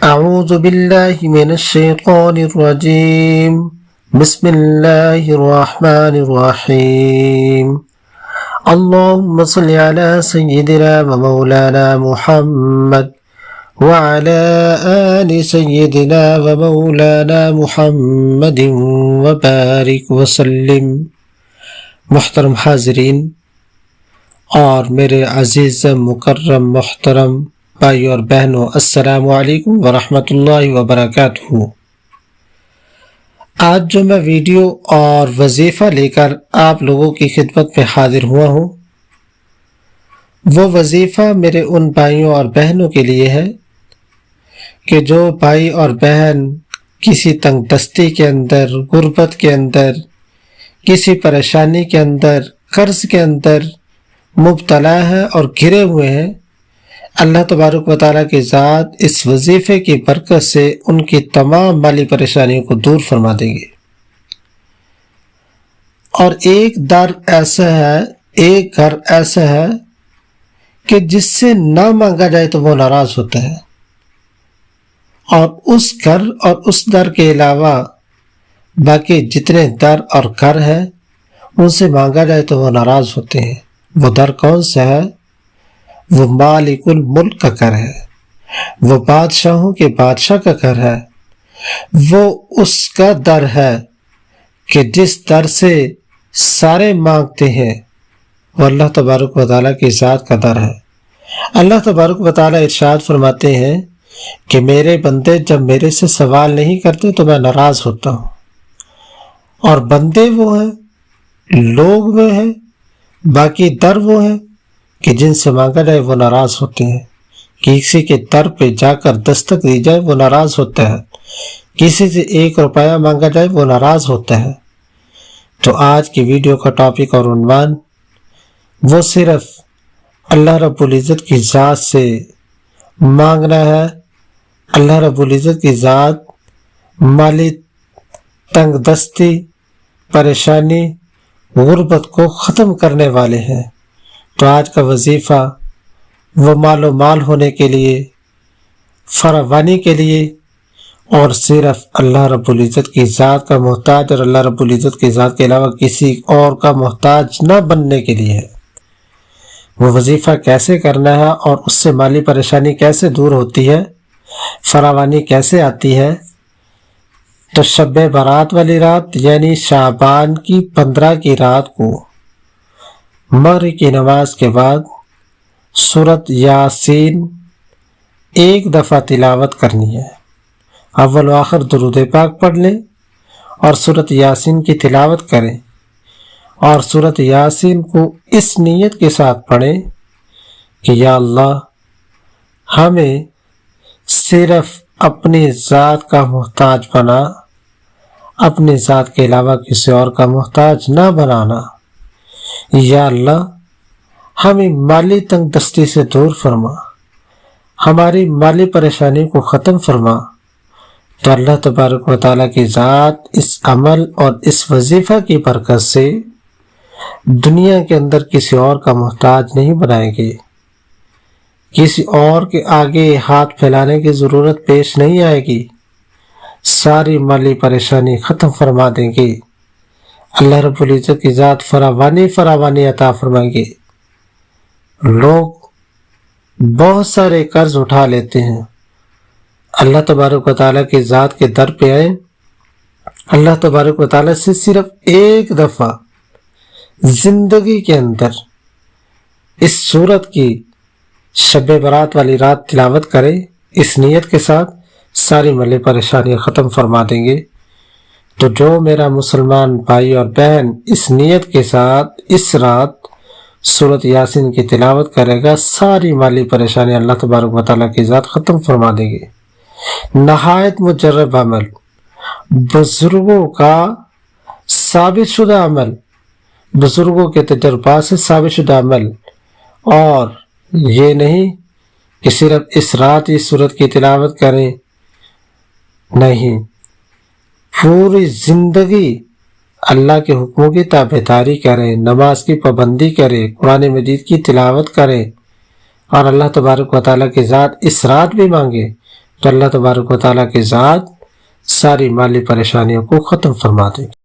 اعوذ باللہ من الشیطان الرجیم بسم اللہ الرحمن الرحیم اللہم صل علی سیدنا و مولانا محمد وعلى آل سيدنا ومولانا محمد وبارك وسلم۔ محترم حاضرین اور میرے عزیز مکرم محترم بھائی اور بہنوں، السلام علیکم ورحمۃ اللہ وبرکاتہ۔ آج جو میں ویڈیو اور وظیفہ لے کر آپ لوگوں کی خدمت میں حاضر ہوا ہوں، وہ وظیفہ میرے ان بھائیوں اور بہنوں کے لیے ہے کہ جو بھائی اور بہن کسی تنگ دستی کے اندر، غربت کے اندر، کسی پریشانی کے اندر، قرض کے اندر مبتلا ہے اور گھرے ہوئے ہیں، اللہ تبارک و تعالیٰ کی ذات اس وظیفے کی برکت سے ان کی تمام مالی پریشانیوں کو دور فرما دیں گے۔ اور ایک در ایسا ہے، ایک گھر ایسا ہے کہ جس سے نہ مانگا جائے تو وہ ناراض ہوتا ہے، اور اس گھر اور اس در کے علاوہ باقی جتنے در اور گھر ہیں ان سے مانگا جائے تو وہ ناراض ہوتے ہیں۔ وہ در کون سا ہے؟ وہ مالک الملک کا گھر ہے، وہ بادشاہوں کے بادشاہ کا گھر ہے، وہ اس کا در ہے کہ جس در سے سارے مانگتے ہیں، وہ اللہ تبارک و تعالیٰ کی ذات کا در ہے۔ اللہ تبارک و تعالیٰ ارشاد فرماتے ہیں کہ میرے بندے جب میرے سے سوال نہیں کرتے تو میں ناراض ہوتا ہوں، اور بندے وہ ہیں، لوگ وہ ہیں، باقی در وہ ہیں کہ جن سے مانگا جائے وہ ناراض ہوتے ہیں۔ کسی کے در پہ جا کر دستک دی جائے وہ ناراض ہوتا ہے، کسی سے 1 روپیہ مانگا جائے وہ ناراض ہوتا ہے۔ تو آج کی ویڈیو کا ٹاپک اور عنوان وہ صرف اللہ رب العزت کی ذات سے مانگنا ہے۔ اللہ رب العزت کی ذات مالی تنگ دستی، پریشانی، غربت کو ختم کرنے والے ہیں۔ تو آج کا وظیفہ وہ مال و مال ہونے کے لیے، فراوانی کے لیے، اور صرف اللہ رب العزت کی ذات کا محتاج اور اللہ رب العزت کی ذات کے علاوہ کسی اور کا محتاج نہ بننے کے لیے ہے۔ وہ وظیفہ کیسے کرنا ہے اور اس سے مالی پریشانی کیسے دور ہوتی ہے، فراوانی کیسے آتی ہے؟ تو شب برات والی رات یعنی شعبان کی 15 کی رات کو مغرب کی نماز کے بعد سورۃ یاسین 1 دفعہ تلاوت کرنی ہے۔ اول و آخر درود پاک پڑھ لیں اور سورۃ یاسین کی تلاوت کریں، اور سورۃ یاسین کو اس نیت کے ساتھ پڑھیں کہ یا اللہ ہمیں صرف اپنی ذات کا محتاج بنا، اپنی ذات کے علاوہ کسی اور کا محتاج نہ بنانا۔ یا اللہ ہمیں مالی تنگ دستی سے دور فرما، ہماری مالی پریشانی کو ختم فرما۔ تو اللہ تبارک و تعالیٰ کی ذات اس عمل اور اس وظیفہ کی برکت سے دنیا کے اندر کسی اور کا محتاج نہیں بنائیں گے، کسی اور کے آگے ہاتھ پھیلانے کی ضرورت پیش نہیں آئے گی، ساری مالی پریشانی ختم فرما دیں گے۔ اللہ رب العزت کی ذات فراوانی عطا فرمائیں گے۔ لوگ بہت سارے قرض اٹھا لیتے ہیں، اللہ تبارک و تعالیٰ کی ذات کے در پہ آئیں، اللہ تبارک و تعالیٰ سے صرف 1 دفعہ زندگی کے اندر اس سورت کی شب برات والی رات تلاوت کریں، اس نیت کے ساتھ ساری مالی پریشانی ختم فرما دیں گے۔ تو جو میرا مسلمان بھائی اور بہن اس نیت کے ساتھ اس رات سورۃ یاسین کی تلاوت کرے گا، ساری مالی پریشانی اللہ تبارک و تعالیٰ کی ذات ختم فرما دیں گے۔ نہایت مجرب عمل، بزرگوں کا ثابت شدہ عمل، بزرگوں کے تجربات سے ثابت شدہ عمل، اور یہ نہیں کہ صرف اس رات اس سورت کی تلاوت کریں، نہیں، پوری زندگی اللہ کے حکموں کی تابعداری کریں، نماز کی پابندی کریں، قرآن مجید کی تلاوت کریں، اور اللہ تبارک و تعالیٰ کی ذات اس رات بھی مانگے تو اللہ تبارک و تعالیٰ کی ذات ساری مالی پریشانیوں کو ختم فرما دے گی۔